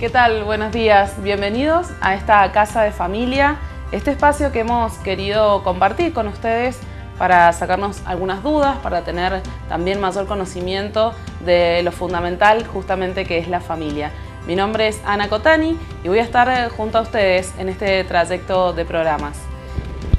¿Qué tal? Buenos días. Bienvenidos a esta Casa de Familia, este espacio que hemos querido compartir con ustedes para sacarnos algunas dudas, para tener también mayor conocimiento de lo fundamental justamente que es la familia. Mi nombre es Ana Cotani y voy a estar junto a ustedes en este trayecto de programas.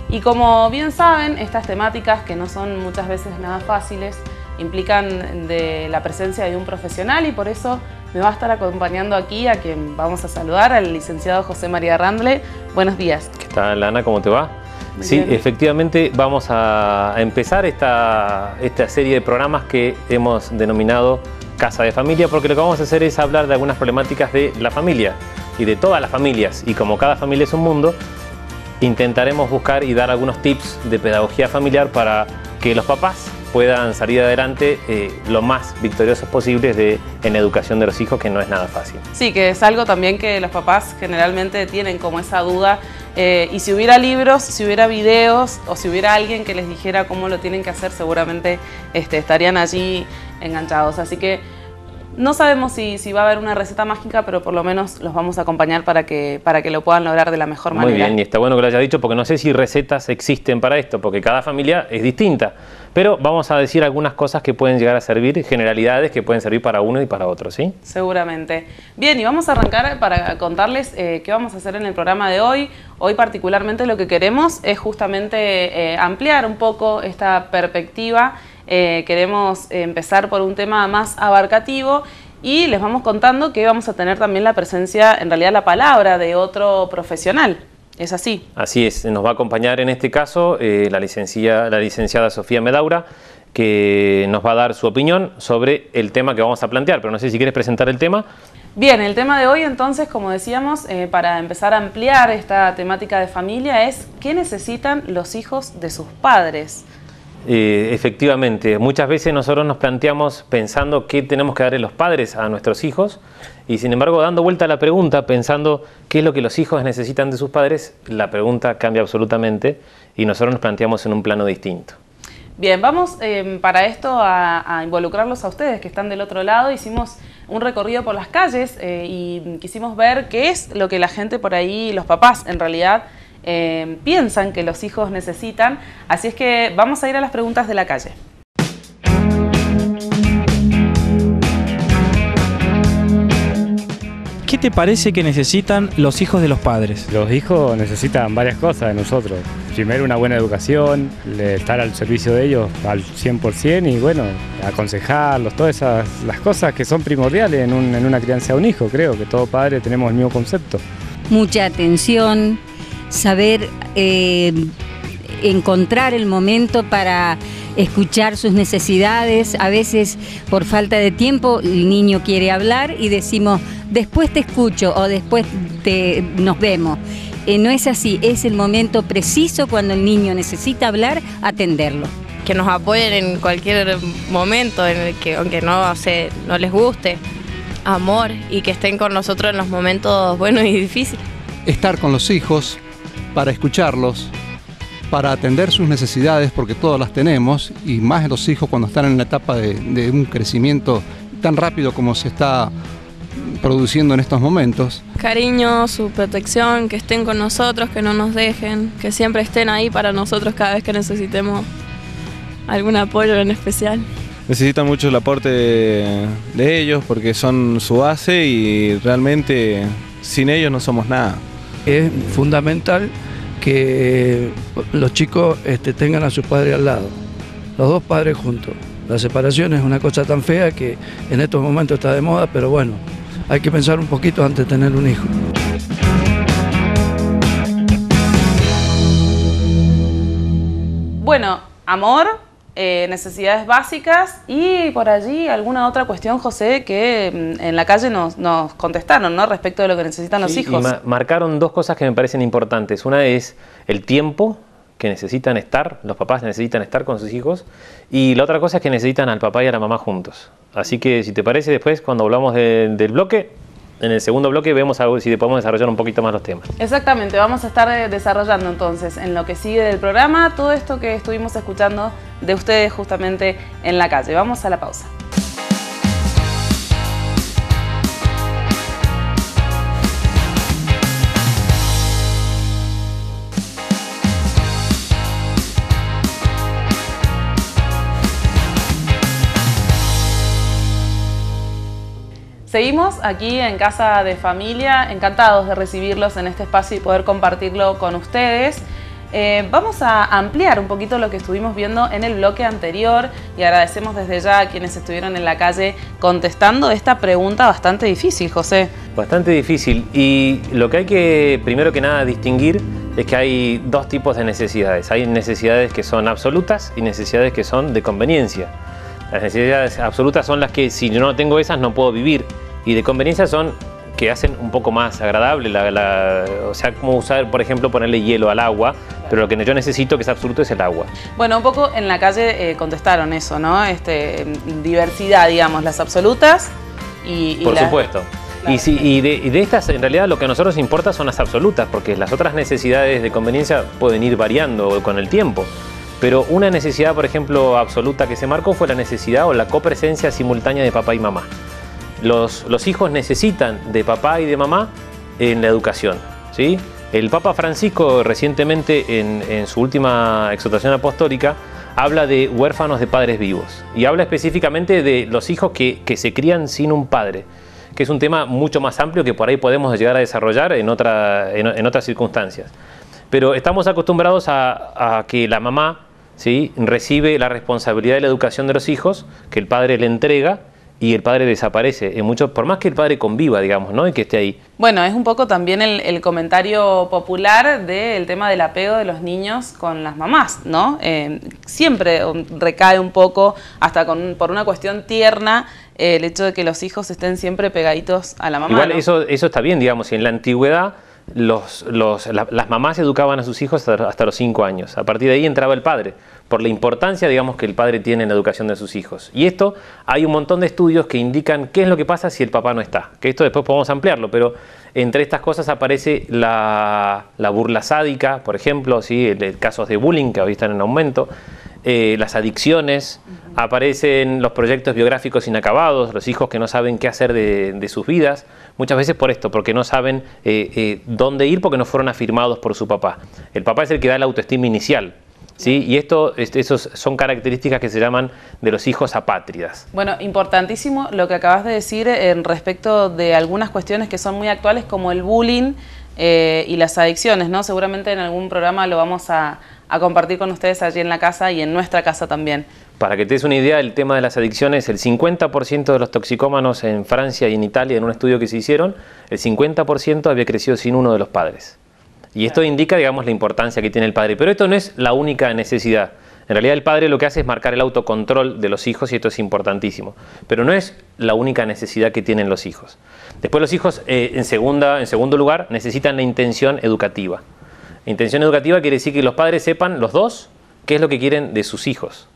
Y como bien saben, estas temáticas, que no son muchas veces nada fáciles, implican de la presencia de un profesional, y por eso me va a estar acompañando aquí a quien vamos a saludar, al licenciado José María Randle. Buenos días. ¿Qué tal, Ana? ¿Cómo te va? Muy sí, bien. Efectivamente vamos a empezar esta serie de programas que hemos denominado Casa de Familia, porque lo que vamos a hacer es hablar de algunas problemáticas de la familia y de todas las familias, y como cada familia es un mundo, intentaremos buscar y dar algunos tips de pedagogía familiar para que los papás puedan salir adelante lo más victoriosos posibles en educación de los hijos, que no es nada fácil. Sí, que es algo también que los papás generalmente tienen como esa duda, y si hubiera libros, si hubiera videos o si hubiera alguien que les dijera cómo lo tienen que hacer, seguramente estarían allí enganchados. Así que no sabemos si va a haber una receta mágica, pero por lo menos los vamos a acompañar para que lo puedan lograr de la mejor manera. Muy bien, y está bueno que lo hayas dicho, porque no sé si recetas existen para esto, porque cada familia es distinta. Pero vamos a decir algunas cosas que pueden llegar a servir, generalidades que pueden servir para uno y para otro, ¿sí? Seguramente. Bien, y vamos a arrancar para contarles qué vamos a hacer en el programa de hoy. Hoy particularmente lo que queremos es justamente ampliar un poco esta perspectiva. Queremos empezar por un tema más abarcativo y les vamos contando que vamos a tener también la presencia, en realidad la palabra de otro profesional. ¿Es así? Así es, nos va a acompañar en este caso la licenciada Sofía Medaura, que nos va a dar su opinión sobre el tema que vamos a plantear, pero no sé si quieres presentar el tema. Bien, el tema de hoy entonces, como decíamos, para empezar a ampliar esta temática de familia, es ¿qué necesitan los hijos de sus padres? Efectivamente, muchas veces nosotros nos planteamos pensando qué tenemos que darle los padres a nuestros hijos, y sin embargo, dando vuelta a la pregunta, pensando qué es lo que los hijos necesitan de sus padres, la pregunta cambia absolutamente y nosotros nos planteamos en un plano distinto. Bien, vamos para esto a involucrarlos a ustedes que están del otro lado. Hicimos un recorrido por las calles y quisimos ver qué es lo que la gente por ahí, los papás en realidad, piensan que los hijos necesitan. Así es que vamos a ir a las preguntas de la calle. ¿Qué te parece que necesitan los hijos de los padres? Los hijos necesitan varias cosas de nosotros. Primero, una buena educación, estar al servicio de ellos al 100% y bueno, aconsejarlos, todas las cosas que son primordiales en una crianza de un hijo. Creo que todo padre tenemos el mismo concepto. Mucha atención, saber encontrar el momento para escuchar sus necesidades. A veces por falta de tiempo el niño quiere hablar y decimos después te escucho o después nos vemos. No es así, es el momento preciso cuando el niño necesita hablar, atenderlo. Que nos apoyen en cualquier momento en el que, aunque no les guste, amor, y que estén con nosotros en los momentos buenos y difíciles. Estar con los hijos para escucharlos, para atender sus necesidades, porque todas las tenemos, y más los hijos cuando están en la etapa de un crecimiento tan rápido como se está produciendo en estos momentos. Cariño, su protección, que estén con nosotros, que no nos dejen, que siempre estén ahí para nosotros cada vez que necesitemos algún apoyo en especial. Necesitan mucho el aporte de ellos porque son su base y realmente sin ellos no somos nada. Es fundamental que los chicos tengan a sus padres al lado, los dos padres juntos. La separación es una cosa tan fea que en estos momentos está de moda, pero bueno, hay que pensar un poquito antes de tener un hijo. Bueno, amor, necesidades básicas y por allí alguna otra cuestión, José, que en la calle nos contestaron, ¿no? Respecto de lo que necesitan los hijos. Y marcaron dos cosas que me parecen importantes. Una es el tiempo que necesitan estar, los papás necesitan estar con sus hijos, y la otra cosa es que necesitan al papá y a la mamá juntos. Así que si te parece, después cuando hablamos del bloque, en el segundo bloque vemos algo, si podemos desarrollar un poquito más los temas. Exactamente, vamos a estar desarrollando entonces en lo que sigue del programa todo esto que estuvimos escuchando de ustedes justamente en la calle. Vamos a la pausa. Seguimos aquí en Casa de Familia, encantados de recibirlos en este espacio y poder compartirlo con ustedes. Vamos a ampliar un poquito lo que estuvimos viendo en el bloque anterior y agradecemos desde ya a quienes estuvieron en la calle contestando esta pregunta bastante difícil, José. Bastante difícil, y lo que hay que primero que nada distinguir es que hay dos tipos de necesidades. Hay necesidades que son absolutas y necesidades que son de conveniencia. Las necesidades absolutas son las que si yo no tengo esas no puedo vivir, y de conveniencia son que hacen un poco más agradable, o sea, como usar, por ejemplo, ponerle hielo al agua, pero lo que yo necesito que es absoluto es el agua. Bueno, un poco en la calle contestaron eso, ¿no? Diversidad, digamos, las absolutas y por supuesto. Y de estas, en realidad, lo que a nosotros importa son las absolutas, porque las otras necesidades de conveniencia pueden ir variando con el tiempo. Pero una necesidad, por ejemplo, absoluta que se marcó fue la necesidad o la copresencia simultánea de papá y mamá. Los hijos necesitan de papá y de mamá en la educación, ¿sí? El Papa Francisco recientemente en su última exhortación apostólica habla de huérfanos de padres vivos y habla específicamente de los hijos que se crían sin un padre, que es un tema mucho más amplio que por ahí podemos llegar a desarrollar en otras circunstancias. Pero estamos acostumbrados a que la mamá, ¿sí?, recibe la responsabilidad de la educación de los hijos, que el padre le entrega, y el padre desaparece, por más que el padre conviva, digamos, ¿no?, y que esté ahí. Bueno, es un poco también el comentario popular del tema del apego de los niños con las mamás, ¿no? Siempre recae un poco, hasta por una cuestión tierna, el hecho de que los hijos estén siempre pegaditos a la mamá. Igual, ¿no? eso está bien, digamos, y en la antigüedad las mamás educaban a sus hijos hasta los 5 años. A partir de ahí entraba el padre, por la importancia, digamos, que el padre tiene en la educación de sus hijos. Y esto, hay un montón de estudios que indican qué es lo que pasa si el papá no está. Que esto después podemos ampliarlo, pero entre estas cosas aparece la burla sádica, por ejemplo, ¿sí?, casos de bullying que hoy están en aumento, las adicciones, aparecen los proyectos biográficos inacabados, los hijos que no saben qué hacer de sus vidas, muchas veces por esto, porque no saben dónde ir porque no fueron afirmados por su papá. El papá es el que da la autoestima inicial, ¿sí? Y esos son características que se llaman de los hijos apátridas. Bueno, importantísimo lo que acabas de decir respecto de algunas cuestiones que son muy actuales, como el bullying y las adicciones, ¿no? Seguramente en algún programa lo vamos a compartir con ustedes allí en la casa y en nuestra casa también. Para que te des una idea, el tema de las adicciones, el 50% de los toxicómanos en Francia y en Italia, en un estudio que se hicieron, el 50% había crecido sin uno de los padres. Y esto indica, digamos, la importancia que tiene el padre. Pero esto no es la única necesidad. En realidad el padre lo que hace es marcar el autocontrol de los hijos y esto es importantísimo. Pero no es la única necesidad que tienen los hijos. Después los hijos, en segundo lugar, necesitan la intención educativa. Intención educativa quiere decir que los padres sepan, los dos, qué es lo que quieren de sus hijos.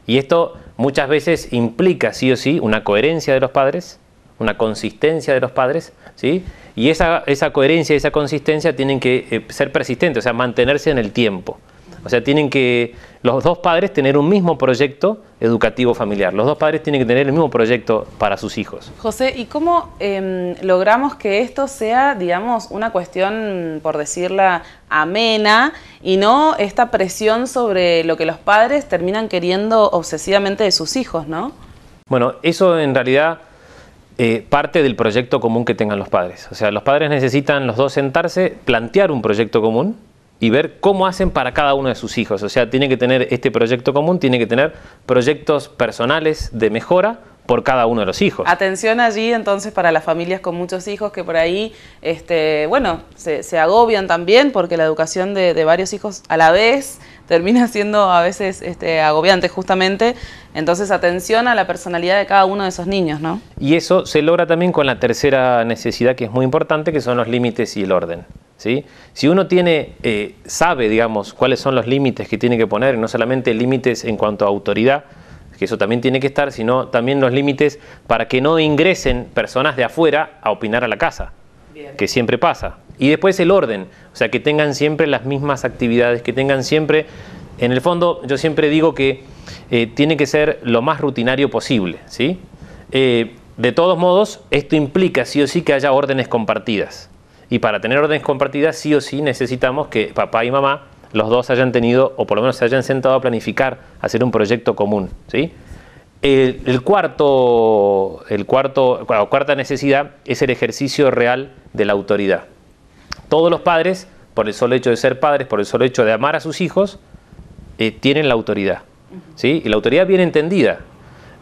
Y esto muchas veces implica, sí o sí, una coherencia de los padres, una consistencia de los padres, ¿sí? Y esa coherencia y esa consistencia tienen que ser persistentes, o sea, mantenerse en el tiempo. O sea, tienen que los dos padres tener un mismo proyecto educativo familiar. Los dos padres tienen que tener el mismo proyecto para sus hijos. José, ¿y cómo logramos que esto sea, digamos, una cuestión, por decirla, amena y no esta presión sobre lo que los padres terminan queriendo obsesivamente de sus hijos, ¿no? Bueno, eso en realidad parte del proyecto común que tengan los padres. O sea, los padres necesitan los dos sentarse, plantear un proyecto común y ver cómo hacen para cada uno de sus hijos. O sea, tiene que tener este proyecto común, tiene que tener proyectos personales de mejora por cada uno de los hijos. Atención allí entonces para las familias con muchos hijos que por ahí, bueno, se agobian también porque la educación de varios hijos a la vez termina siendo a veces agobiante justamente. Entonces atención a la personalidad de cada uno de esos niños, ¿no? Y eso se logra también con la tercera necesidad que es muy importante, que son los límites y el orden, ¿sí? Si uno sabe, digamos, cuáles son los límites que tiene que poner, no solamente límites en cuanto a autoridad, que eso también tiene que estar, sino también los límites para que no ingresen personas de afuera a opinar a la casa, bien, que siempre pasa. Y después el orden, o sea, que tengan siempre las mismas actividades, que tengan siempre, en el fondo, yo siempre digo que tiene que ser lo más rutinario posible, ¿sí? De todos modos, esto implica sí o sí que haya órdenes compartidas. Y para tener órdenes compartidas, sí o sí necesitamos que papá y mamá, los dos hayan tenido, o por lo menos se hayan sentado a planificar, hacer un proyecto común, ¿sí? La cuarta necesidad es el ejercicio real de la autoridad. Todos los padres, por el solo hecho de ser padres, por el solo hecho de amar a sus hijos, tienen la autoridad, ¿sí? Y la autoridad bien entendida.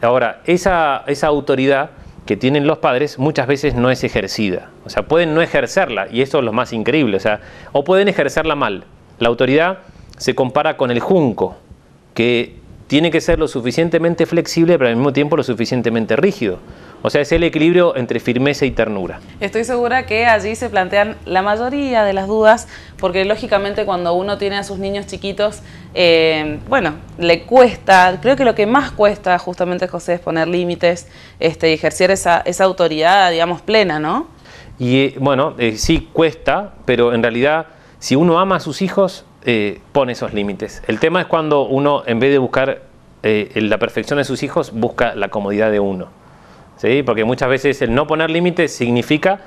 Ahora, esa autoridad que tienen los padres muchas veces no es ejercida. O sea, pueden no ejercerla, y eso es lo más increíble. O sea, o pueden ejercerla mal. La autoridad se compara con el junco, que tiene que ser lo suficientemente flexible, pero al mismo tiempo lo suficientemente rígido. O sea, es el equilibrio entre firmeza y ternura. Estoy segura que allí se plantean la mayoría de las dudas, porque lógicamente cuando uno tiene a sus niños chiquitos, bueno, le cuesta, creo que lo que más cuesta justamente, José, es poner límites y ejercer esa autoridad, digamos, plena, ¿no? Y bueno, sí cuesta, pero en realidad, si uno ama a sus hijos, pone esos límites. El tema es cuando uno, en vez de buscar la perfección de sus hijos, busca la comodidad de uno. ¿Sí? Porque muchas veces el no poner límites significa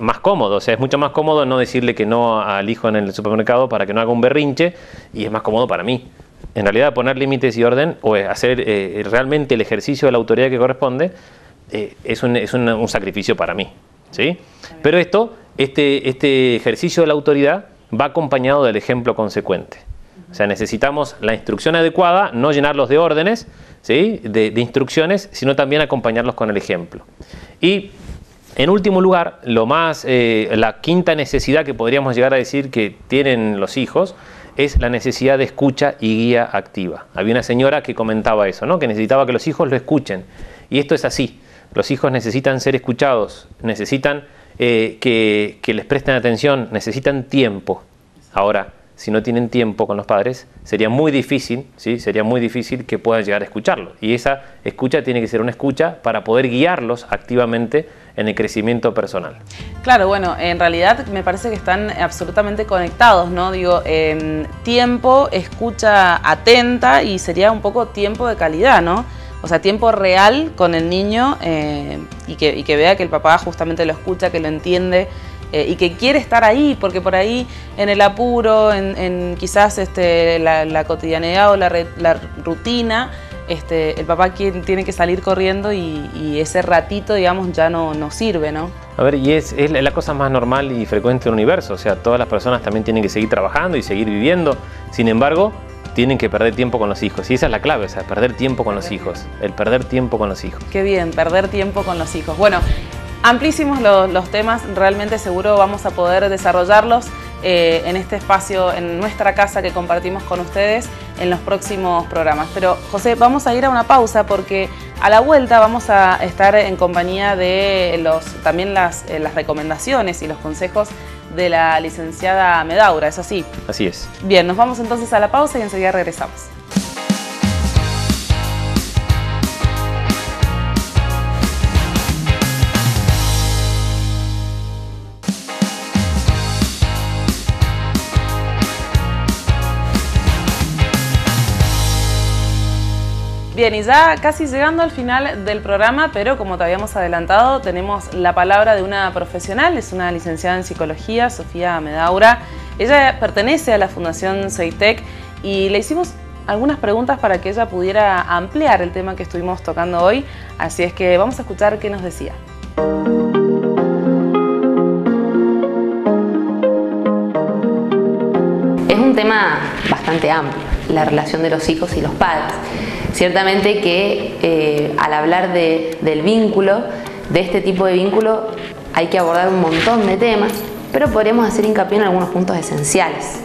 más cómodo. O sea, es mucho más cómodo no decirle que no al hijo en el supermercado para que no haga un berrinche, y es más cómodo para mí. En realidad, poner límites y orden, o hacer realmente el ejercicio de la autoridad que corresponde, es un sacrificio para mí, ¿sí? Pero este ejercicio de la autoridad va acompañado del ejemplo consecuente. O sea, necesitamos la instrucción adecuada, no llenarlos de órdenes, ¿sí? de instrucciones, sino también acompañarlos con el ejemplo. Y en último lugar, la quinta necesidad que podríamos llegar a decir que tienen los hijos es la necesidad de escucha y guía activa. Había una señora que comentaba eso, ¿no? Que necesitaba que los hijos lo escuchen. Y esto es así. Los hijos necesitan ser escuchados, necesitan que les presten atención, necesitan tiempo. Ahora, si no tienen tiempo con los padres, sería muy difícil, ¿sí? Sería muy difícil que puedan llegar a escucharlos. Y esa escucha tiene que ser una escucha para poder guiarlos activamente en el crecimiento personal. Claro, bueno, en realidad me parece que están absolutamente conectados, ¿no? Digo, tiempo, escucha atenta, y sería un poco tiempo de calidad, ¿no? O sea, tiempo real con el niño, y que vea que el papá justamente lo escucha, que lo entiende, y que quiere estar ahí, porque por ahí en el apuro, en quizás la cotidianidad o la rutina, el papá tiene que salir corriendo, y ese ratito, digamos, ya no sirve, ¿no? A ver, y es la cosa más normal y frecuente del universo. O sea, todas las personas también tienen que seguir trabajando y seguir viviendo. Sin embargo, tienen que perder tiempo con los hijos. Y esa es la clave, o sea, perder tiempo con los hijos. El perder tiempo con los hijos. Qué bien, perder tiempo con los hijos. Bueno, amplísimos los temas, realmente seguro vamos a poder desarrollarlos en este espacio, en nuestra casa que compartimos con ustedes en los próximos programas. Pero, José, vamos a ir a una pausa, porque a la vuelta vamos a estar en compañía de también las recomendaciones y los consejos de la licenciada Medaura, ¿es así? Así es. Bien, nos vamos entonces a la pausa y enseguida regresamos. Bien, y ya casi llegando al final del programa, pero como te habíamos adelantado, tenemos la palabra de una profesional, es una licenciada en psicología, Sofía Medaura. Ella pertenece a la Fundación Ceitec, y le hicimos algunas preguntas para que ella pudiera ampliar el tema que estuvimos tocando hoy, así es que vamos a escuchar qué nos decía. Es un tema bastante amplio, la relación de los hijos y los padres. Ciertamente que al hablar del vínculo, de este tipo de vínculo, hay que abordar un montón de temas, pero podríamos hacer hincapié en algunos puntos esenciales.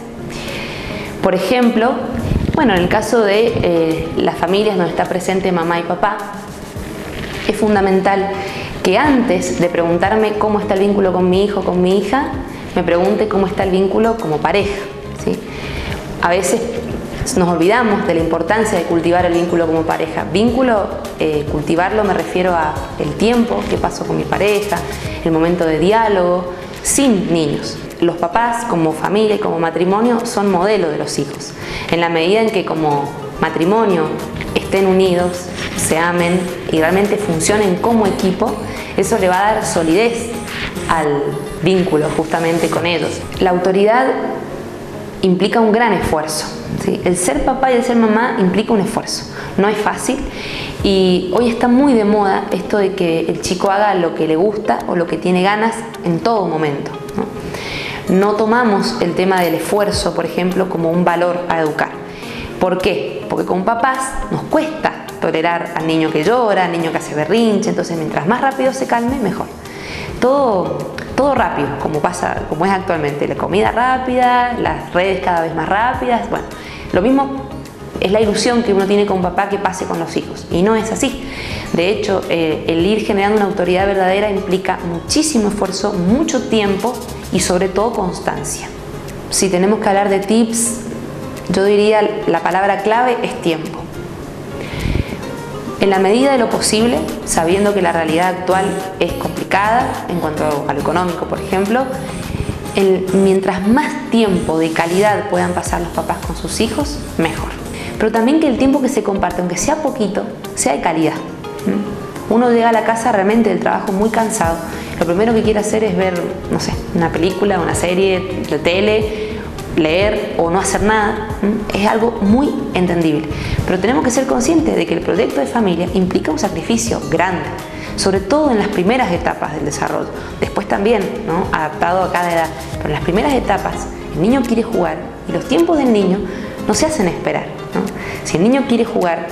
Por ejemplo, bueno, en el caso de las familias donde está presente mamá y papá, es fundamental que antes de preguntarme cómo está el vínculo con mi hijo o con mi hija, me pregunte cómo está el vínculo como pareja, ¿sí? A veces nos olvidamos de la importancia de cultivar el vínculo como pareja. Vínculo, cultivarlo me refiero a el tiempo que paso con mi pareja, el momento de diálogo, sin niños. Los papás como familia y como matrimonio son modelo de los hijos. En la medida en que como matrimonio estén unidos, se amen y realmente funcionen como equipo, eso le va a dar solidez al vínculo justamente con ellos. La autoridad implica un gran esfuerzo, ¿sí? El ser papá y el ser mamá implica un esfuerzo, no es fácil, y hoy está muy de moda esto de que el chico haga lo que le gusta o lo que tiene ganas en todo momento, ¿no? No tomamos el tema del esfuerzo, por ejemplo, como un valor a educar. ¿Por qué? Porque con papás nos cuesta tolerar al niño que llora, al niño que hace berrinche, entonces mientras más rápido se calme, mejor. Todo rápido, como es actualmente, la comida rápida, las redes cada vez más rápidas, bueno, lo mismo es la ilusión que uno tiene con papá que pase con los hijos, y no es así. De hecho, el ir generando una autoridad verdadera implica muchísimo esfuerzo, mucho tiempo y sobre todo constancia. Si tenemos que hablar de tips, yo diría la palabra clave es tiempo. En la medida de lo posible, sabiendo que la realidad actual es complicada en cuanto a lo económico, por ejemplo, mientras más tiempo de calidad puedan pasar los papás con sus hijos, mejor. Pero también que el tiempo que se comparte, aunque sea poquito, sea de calidad. Uno llega a la casa realmente del trabajo muy cansado. Lo primero que quiere hacer es ver, no sé, una película, una serie de tele, leer o no hacer nada. Es algo muy entendible. Pero tenemos que ser conscientes de que el proyecto de familia implica un sacrificio grande, sobre todo en las primeras etapas del desarrollo. Después también, ¿no?, adaptado a cada edad. Pero en las primeras etapas el niño quiere jugar y los tiempos del niño no se hacen esperar, ¿no? Si el niño quiere jugar,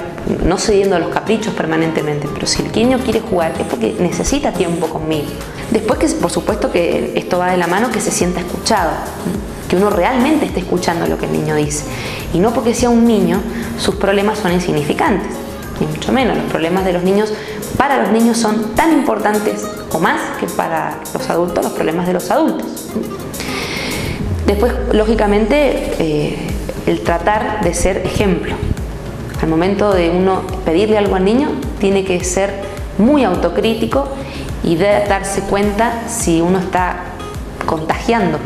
no cediendo a los caprichos permanentemente, pero si el niño quiere jugar es porque necesita tiempo conmigo. Después, que por supuesto que esto va de la mano, que se sienta escuchado, ¿no?, que uno realmente esté escuchando lo que el niño dice, y no porque sea un niño sus problemas son insignificantes, ni mucho menos. Los problemas de los niños, para los niños, son tan importantes o más que para los adultos los problemas de los adultos. Después, lógicamente, el tratar de ser ejemplo. Al momento de uno pedirle algo al niño, tiene que ser muy autocrítico y darse cuenta si uno está contagiando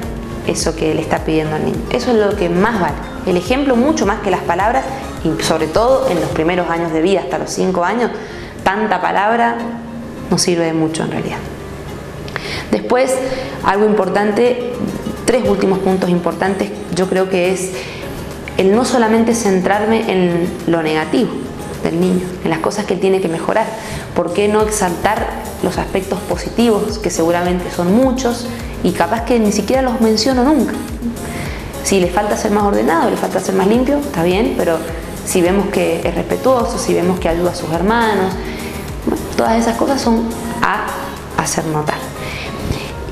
eso que le está pidiendo al niño. Eso es lo que más vale. El ejemplo, mucho más que las palabras, y sobre todo en los primeros años de vida, hasta los 5 años, tanta palabra no sirve de mucho en realidad. Después, algo importante, 3 últimos puntos importantes, yo creo que es el no solamente centrarme en lo negativo del niño, en las cosas que él tiene que mejorar. ¿Por qué no exaltar los aspectos positivos, que seguramente son muchos y capaz que ni siquiera los menciono nunca? Si le falta ser más ordenado, le falta ser más limpio, está bien, pero si vemos que es respetuoso, si vemos que ayuda a sus hermanos, bueno, todas esas cosas son a hacer notar.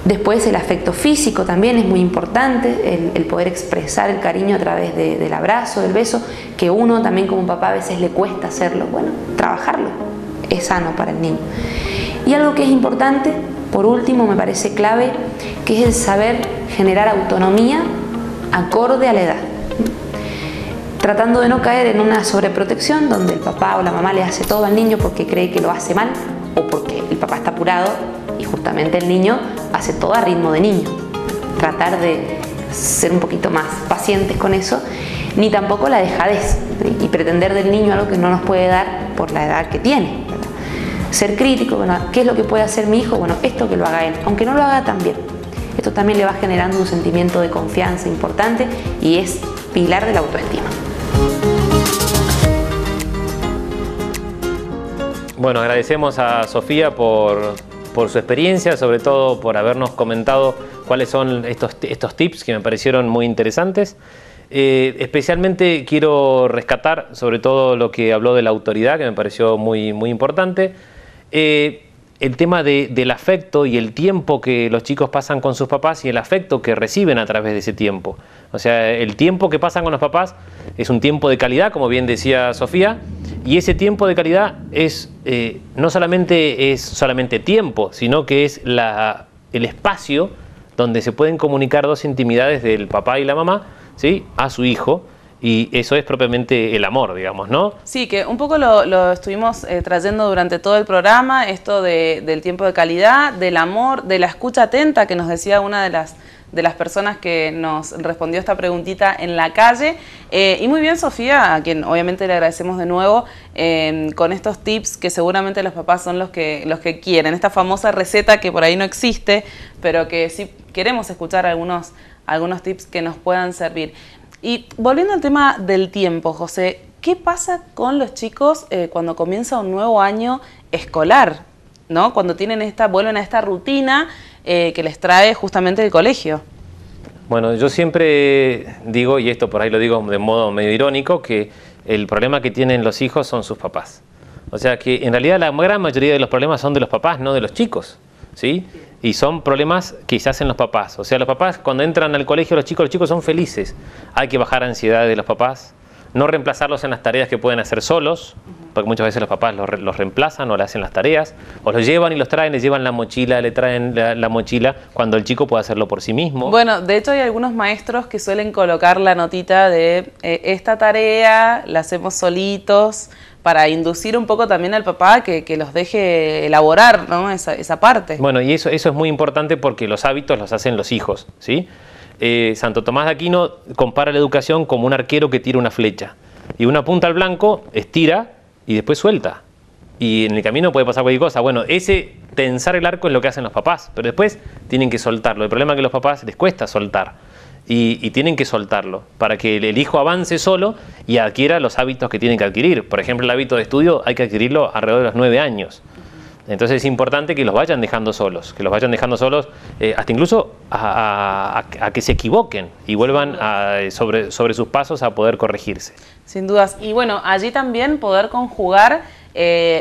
Después, el afecto físico también es muy importante, el poder expresar el cariño a través del abrazo, del beso, que uno también como papá a veces le cuesta hacerlo. Bueno, trabajarlo es sano para el niño. Y algo que es importante, por último, me parece clave, que es el saber generar autonomía acorde a la edad, tratando de no caer en una sobreprotección donde el papá o la mamá le hace todo al niño porque cree que lo hace mal o porque el papá está apurado y justamente el niño hace todo a ritmo de niño. Tratar de ser un poquito más pacientes con eso, ni tampoco la dejadez y pretender del niño algo que no nos puede dar por la edad que tiene, ¿verdad? Ser crítico, bueno, ¿qué es lo que puede hacer mi hijo? Bueno, esto que lo haga él, aunque no lo haga tan bien. Esto también le va generando un sentimiento de confianza importante y es pilar de la autoestima. Bueno, agradecemos a Sofía por su experiencia, sobre todo por habernos comentado cuáles son estos tips que me parecieron muy interesantes. Especialmente quiero rescatar sobre todo lo que habló de la autoridad, que me pareció muy importante. El tema del afecto y el tiempo que los chicos pasan con sus papás y el afecto que reciben a través de ese tiempo. O sea, el tiempo que pasan con los papás es un tiempo de calidad, como bien decía Sofía, y ese tiempo de calidad es no solamente tiempo, sino que es el espacio donde se pueden comunicar dos intimidades del papá y la mamá, ¿sí?, a su hijo. Y eso es propiamente el amor, digamos, ¿no? Sí, que un poco lo estuvimos trayendo durante todo el programa, esto del tiempo de calidad, del amor, de la escucha atenta, que nos decía una de las personas que nos respondió esta preguntita en la calle. Y muy bien, Sofía, a quien obviamente le agradecemos de nuevo, con estos tips que seguramente los papás son los que quieren. Esta famosa receta que por ahí no existe, pero que sí queremos escuchar algunos tips que nos puedan servir. Y volviendo al tema del tiempo, José, ¿qué pasa con los chicos cuando comienza un nuevo año escolar, ¿no? Cuando vuelven a esta rutina que les trae justamente el colegio? Bueno, yo siempre digo, y esto por ahí lo digo de modo medio irónico, que el problema que tienen los hijos son sus papás. O sea que en realidad la gran mayoría de los problemas son de los papás, no de los chicos, ¿sí? Y son problemas que se hacen los papás. O sea, los papás cuando entran al colegio, los chicos son felices. Hay que bajar ansiedad de los papás, no reemplazarlos en las tareas que pueden hacer solos, porque muchas veces los papás los reemplazan o le hacen las tareas, o los llevan y los traen, les llevan la mochila, le traen la mochila, cuando el chico puede hacerlo por sí mismo. Bueno, de hecho hay algunos maestros que suelen colocar la notita de esta tarea la hacemos solitos, para inducir un poco también al papá que los deje elaborar, ¿no? esa parte. Bueno, y eso es muy importante porque los hábitos los hacen los hijos, ¿sí? Santo Tomás de Aquino compara la educación como un arquero que tira una flecha. Y una punta al blanco, estira y después suelta. Y en el camino puede pasar cualquier cosa. Bueno, ese tensar el arco es lo que hacen los papás, pero después tienen que soltarlo. El problema es que a los papás les cuesta soltar. Y tienen que soltarlo para que el hijo avance solo y adquiera los hábitos que tienen que adquirir. Por ejemplo, el hábito de estudio hay que adquirirlo alrededor de los 9 años. Entonces es importante que los vayan dejando solos, hasta incluso a que se equivoquen y vuelvan sobre sus pasos a poder corregirse. Sin dudas. Y bueno, allí también poder conjugar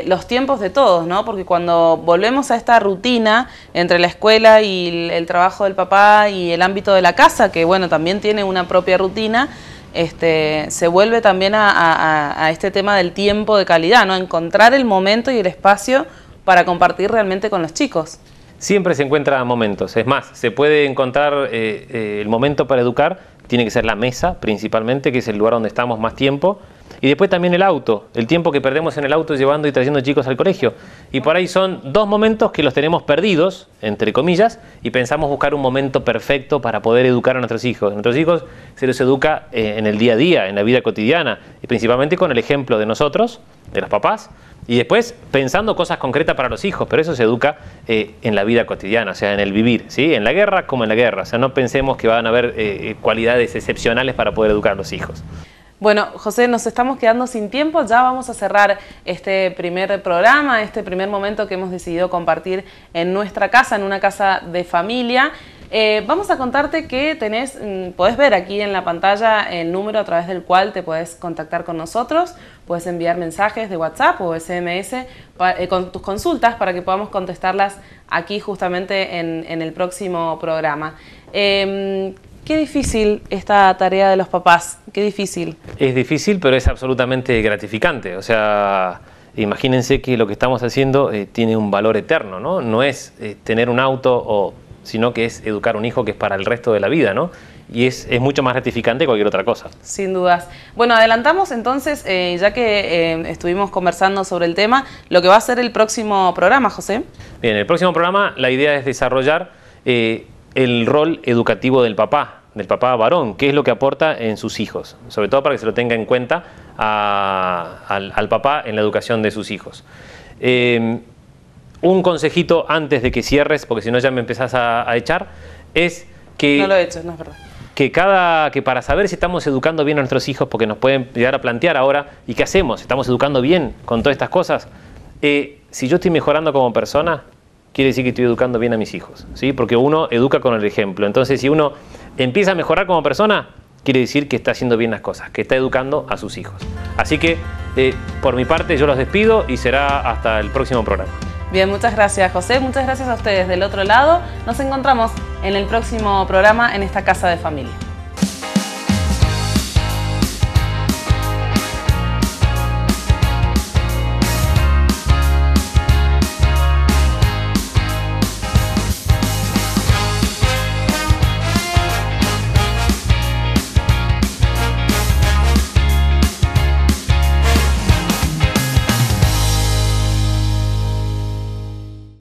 los tiempos de todos, ¿no? Porque cuando volvemos a esta rutina entre la escuela y el trabajo del papá y el ámbito de la casa, que bueno, también tiene una propia rutina, se vuelve también a este tema del tiempo de calidad, ¿no? Encontrar el momento y el espacio para compartir realmente con los chicos. Siempre se encuentran momentos, es más, se puede encontrar el momento para educar, tiene que ser la mesa principalmente, que es el lugar donde estamos más tiempo, y después también el auto, el tiempo que perdemos en el auto llevando y trayendo chicos al colegio. Y por ahí son 2 momentos que los tenemos perdidos, entre comillas, y pensamos buscar un momento perfecto para poder educar a nuestros hijos. A nuestros hijos se los educa en el día a día, en la vida cotidiana, y principalmente con el ejemplo de nosotros, de los papás, y después pensando cosas concretas para los hijos, pero eso se educa en la vida cotidiana, o sea, en el vivir, ¿sí? En la guerra como en la guerra, o sea, no pensemos que van a haber cualidades excepcionales para poder educar a los hijos. Bueno, José, nos estamos quedando sin tiempo, ya vamos a cerrar este primer programa, este primer momento que hemos decidido compartir en nuestra casa, en una casa de familia. Vamos a contarte que podés ver aquí en la pantalla el número a través del cual te podés contactar con nosotros, puedes enviar mensajes de WhatsApp o SMS con tus consultas para que podamos contestarlas aquí justamente en el próximo programa. Qué difícil esta tarea de los papás, qué difícil. Es difícil, pero es absolutamente gratificante. O sea, imagínense que lo que estamos haciendo tiene un valor eterno, ¿no? No es tener un auto, sino que es educar a un hijo que es para el resto de la vida, ¿no? Y es mucho más gratificante que cualquier otra cosa. Sin dudas. Bueno, adelantamos entonces, ya que estuvimos conversando sobre el tema, lo que va a ser el próximo programa, José. Bien, el próximo programa, la idea es desarrollar el rol educativo del papá varón, qué es lo que aporta en sus hijos, sobre todo para que se lo tenga en cuenta al papá en la educación de sus hijos. Un consejito antes de que cierres, porque si no ya me empezás a echar, es que... No lo he hecho, no es verdad. Que para saber si estamos educando bien a nuestros hijos, porque nos pueden llegar a plantear ahora, ¿y qué hacemos? ¿Estamos educando bien con todas estas cosas? Si yo estoy mejorando como persona, quiere decir que estoy educando bien a mis hijos, ¿sí? Porque uno educa con el ejemplo. Entonces, si uno empieza a mejorar como persona, quiere decir que está haciendo bien las cosas, que está educando a sus hijos. Así que, por mi parte, yo los despido y será hasta el próximo programa. Bien, muchas gracias, José. Muchas gracias a ustedes del otro lado. Nos encontramos en el próximo programa en esta casa de familia.